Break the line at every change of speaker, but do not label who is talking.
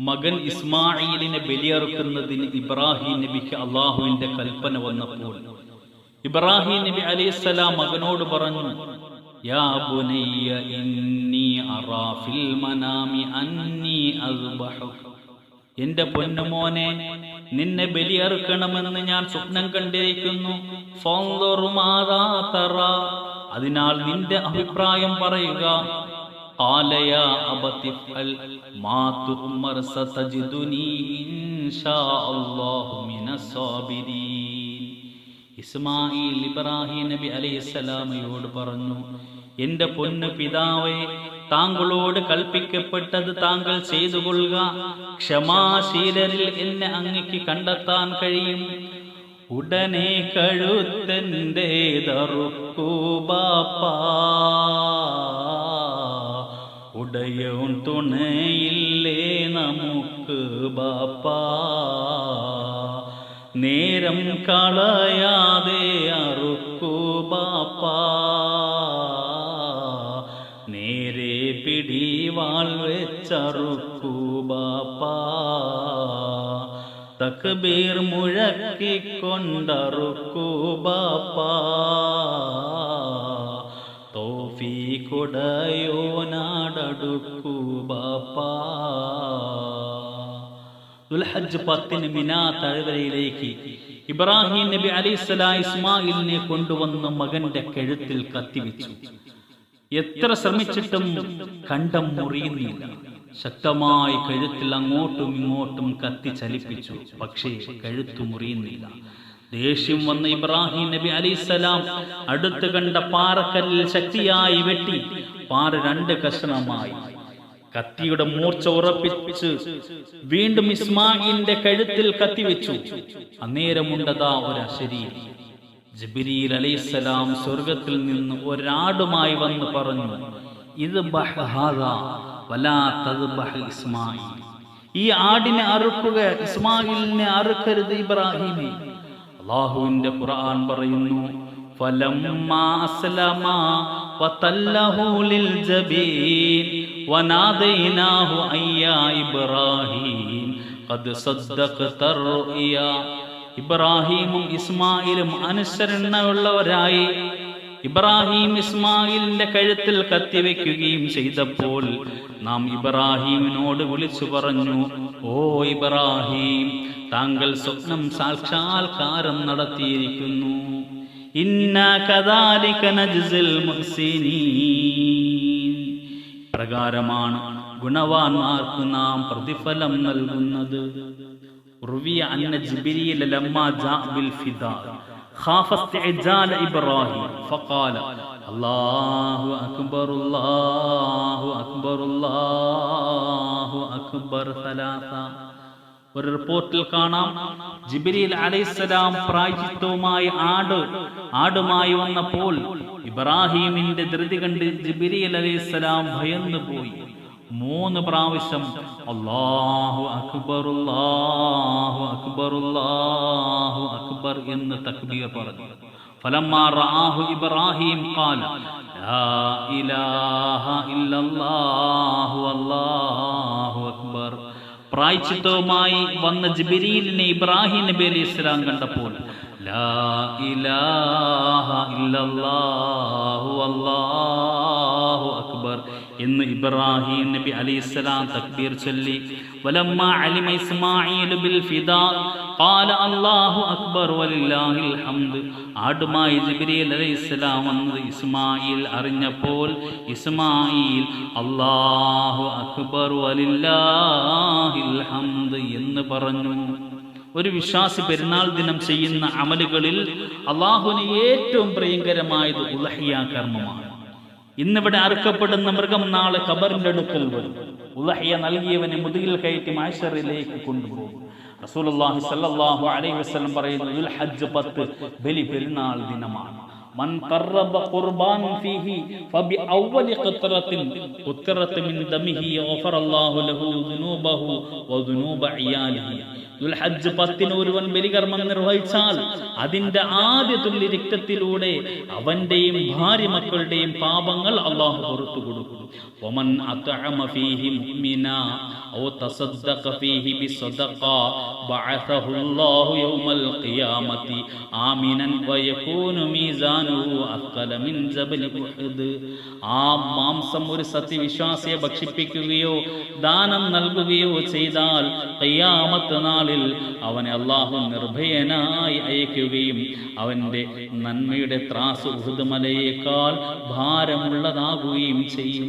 മകൻ ഇസ്മാഈലിനെ ബലിയറുക്കുന്നതിന് ഇബ്രാഹിം നബിക്ക് അള്ളാഹുവിന്റെ കൽപ്പന വന്നപ്പോൾ ഇബ്രാഹിം നബി അലൈഹിസ്സലാം മകനോട് പറഞ്ഞു, യാ ബുനയ്യ ഇന്നി അറാ ഫിൽ മനാമി അന്നി അസ്ബഹു, എന്റെ പൊന്നുമോനെ, നിന്നെ ബലിയറുക്കണമെന്ന് ഞാൻ സ്വപ്നം കണ്ടിരിക്കുന്നു. ഫൻദുർ മാദാ തറാ, അതിനാൽ നിന്റെ അഭിപ്രായം പറയുക. ഖാല യാ അബതി ഫഅൽ മാ തുഅ്മർ സതജിദുനി ഇൻഷാ അല്ലാഹു മിനസ് സാബിരീൻ. ഇസ്മാഈൽ ഇബ്രാഹിം നബി അലൈഹിസ്സലാമയോട് പറഞ്ഞു, എന്റെ പൊന്നു പിതാവേ, താങ്കളോട് കൽപ്പിക്കപ്പെട്ടത് താങ്കൾ ചെയ്തു കൊള്ളുക. ക്ഷമാശീലരിൽ എന്നെ അങ്ങയ്ക്ക് കണ്ടെത്താൻ കഴിയും. ഉടനെ കഴുത്തെന്റേതറുക്കൂ ബാപ്പാ, ഉടയോൻ തുണയില്ലേ നമുക്ക് ബാപ്പാ, നേരം കളയാതെ അറുക്കൂ ബാപ്പാ, നേരെ പിടിവാൾ വെച്ചറുക്കൂ ബാപ്പാ, തക്ബീർ മുഴക്കിക്കൊണ്ടറുക്കൂ ബാപ്പാ, തൗഫീഖുടയോനാടടുക്കൂ ബാപ്പാ. ദുൽഹജ്ജ് 10 മിനാ താഴ്വരയിലേക്ക് ഇബ്രാഹിം നബി അലൈഹിസ്സലാം ഇസ്മായിലിനെ കൊണ്ടുവന്ന് മകന്റെ കഴുത്തിൽ കത്തിവെച്ചു. എത്ര ശ്രമിച്ചിട്ടും കണ്ടം മുറിയുന്നില്ല. ശക്തമായി കഴുത്തിൽ അങ്ങോട്ടും ഇങ്ങോട്ടും കത്തി ചലിപ്പിച്ചു, പക്ഷേ കഴുത്തു മുറിയുന്നില്ല. ദേഷ്യം വന്ന ഇബ്രാഹിം നബി അലൈഹിസ്സലാം അടുത്ത് കണ്ട പാറക്കല്ലിൽ ശക്തിയായി വെട്ടി പാറ 2 കഷണമായി. കത്തിയുടെ മൂർച്ച ഉറപ്പിച്ച് വീണ്ടും ഇസ്മായിലിന്റെ കഴുത്തിൽ കത്തിവെച്ചു. അന്നേരമുണ്ടതാ ഒരു അശരീരി. ജിബ്രീൽ അലൈഹിസ്സലാം സ്വർഗത്തിൽ നിന്ന് ഒരാടുമായി വന്ന് പറഞ്ഞു, ഇത് ഇസ്മായിൽ, ഈ ആടിനെ അറുക്കുക, ഇസ്മായിലിനെ അറുക്കരുത് ഇബ്രാഹിമേ. അല്ലാഹുവിന്റെ ഖുർആൻ പറയുന്നു, ഫലമ്മാ അസ്ലമാ വതല്ലഹു ലിൽ ജബീൻ വനാദൈനാഹു അയ്യാ ഇബ്രാഹിം ഖദ് സദ്ദഖത റുയ. ഇബ്രാഹിമും ഇസ്മായിലും അനുസരണയുള്ളവരായി. ഇബ്രാഹിം ഇസ്മായിലിന്റെ കഴുത്തിൽ കത്തിവെക്കുകയും ചെയ്തപ്പോൾ നാം ഇബ്രാഹിമിനോട് വിളിച്ചു പറഞ്ഞു, ഓ ഇബ്രാഹിം, താങ്കൾ സ്വപ്നം സാക്ഷാത്കാരം നടത്തിയിരിക്കുന്നു. ഇന്നാ കദാലിക നജ്സിൽ മുഹ്സിനീൻ, പ്രകാരമാണ് ഗുണവാന്മാർക്ക് നാം പ്രതിഫലം നൽകുന്നത്. റുവിയ അന്ന ജിബ്രീൽ ലമ്മാ ജാഅ ബിൽ ഫിദാ ഖാഫ ഇസ്തിഅജാല ഇബ്രാഹിം ഫഖാല അല്ലാഹു അക്ബർ അല്ലാഹു അക്ബർ അല്ലാഹു അക്ബർ സലാസ. ഒരു റിപ്പോർട്ടിൽ കാണാം, ജിബ്രീൽ അലൈഹിസ്സലാം പ്രായശ്ചിത്തവുമായി ആടുമായി വന്നപ്പോൾ ഇബ്രാഹിമിന്റെ ധൃതി കണ്ട് ജിബ്രീൽ അലൈഹിസ്സലാം ഭയന്നു പോയി. 3 പ്രാവശ്യം അല്ലാഹു അക്ബർ അല്ലാഹു അക്ബർ അല്ലാഹു അക്ബർ എന്ന് തക്ബീർ പറഞ്ഞു. ഫലമ്മാ റആഹു ഇബ്രാഹിം ഖാല ലാ ഇലാഹ ഇല്ലല്ലാഹു അല്ലാഹു അക്ബർ. പ്രായശ്ചിത്തവുമായി വന്ന ജിബ്രീലിനെ ഇബ്രാഹിം നബി അലൈഹിസ്സലാം കണ്ടപ്പോൾ ലാ ഇലാഹ ഇല്ലല്ലാഹു അല്ലാഹു അക്ബർ എന്ന് ഇബ്രാഹിം നബി അലൈഹിസ്സലാം തക്ബീർ ചൊല്ലി. വലമ്മാ അലിമ ഇസ്മാഈൽ ബിൽ ഫിദാ ഖാല അല്ലാഹു അക്ബർ വലില്ലാഹിൽ ഹംദ്. ആടുമായി ജിബ്രീൽ അലൈഹിസ്സലാം വന്നത് ഇസ്മായിൽ അറിഞ്ഞപ്പോൾ ഇസ്മായിൽ അല്ലാഹു അക്ബർ വലില്ലാഹിൽ ഹംദ് എന്ന് പറഞ്ഞു. ഒരു വിശ്വാസി പെരുന്നാൾ ദിനം ചെയ്യുന്ന അമലുകളിൽ അള്ളാഹുവിന് ഏറ്റവും പ്രിയങ്കരമായത് ഉളഹിയ കർമ്മമാണ്. ഇന്നിവിടെ അറുക്കപ്പെടുന്ന മൃഗം നാളെ ഖബറിന്റെ അടുക്കൽ വരും. ഉളഹിയ നൽകിയവനെ മുതുകിൽ കയറ്റി മഹ്ശറിലേക്ക് കൊണ്ടുപോകും. റസൂലുള്ളാഹി സ്വല്ലല്ലാഹു അലൈഹി വസല്ലം പറയുന്നു, ദുൽഹജ്ജ് 10 ബലി പെരുന്നാൾ ദിനമാണ്. മൻ ഖറബ ഖുർബാൻ ഫീഹി ഫബി അവ്വലി ഖത്റത്തിൻ ഖുത്റത്ത് മിൻ ദമിഹി ഗഫറല്ലാഹു ലഹു ദുനൂബഹു വ ദുനൂബ ഇയാലിഹി. ദുൽഹജ്ജ് 10 ഒരുവൻ ബലികർമ്മം നിർവഹിച്ചാൽ അതിന്റെ ആദ്യ തുള്ളി രക്തത്തിലൂടെ അവന്റെയും ഭാര്യ മക്കളുടെയും പാപങ്ങൾ അല്ലാഹു പുറത്തു കൊടുക്കും. വമൻ അത്അമ ഫീഹി മുഅ്മിന ഔ തസദ്ദഖ ഫീഹി ബിസദഖ ബഅസഹു അല്ലാഹു യൗമൽ ഖിയാമത്തി ആമിനൻ വയകൂനു മീസാനുഹു അസ്ഖല മിൻ ജബലി ഉഹദ്. ആ മാംസം ഒരു സത്യവിശ്വാസിയെ ഭക്ഷിപ്പിക്കുകയോ ദാനം നൽകുകയോ ചെയ്താൽ ഖിയാമത്ത് നാളിൽ അവനെ അല്ലാഹു നിർഭയനായി അയക്കുകയും അവന്റെ നന്മയുടെ ത്രാസ് ഉഹദ് മലയേക്കാൾ ഭാരമുള്ളതാകുകയും ചെയ്യും.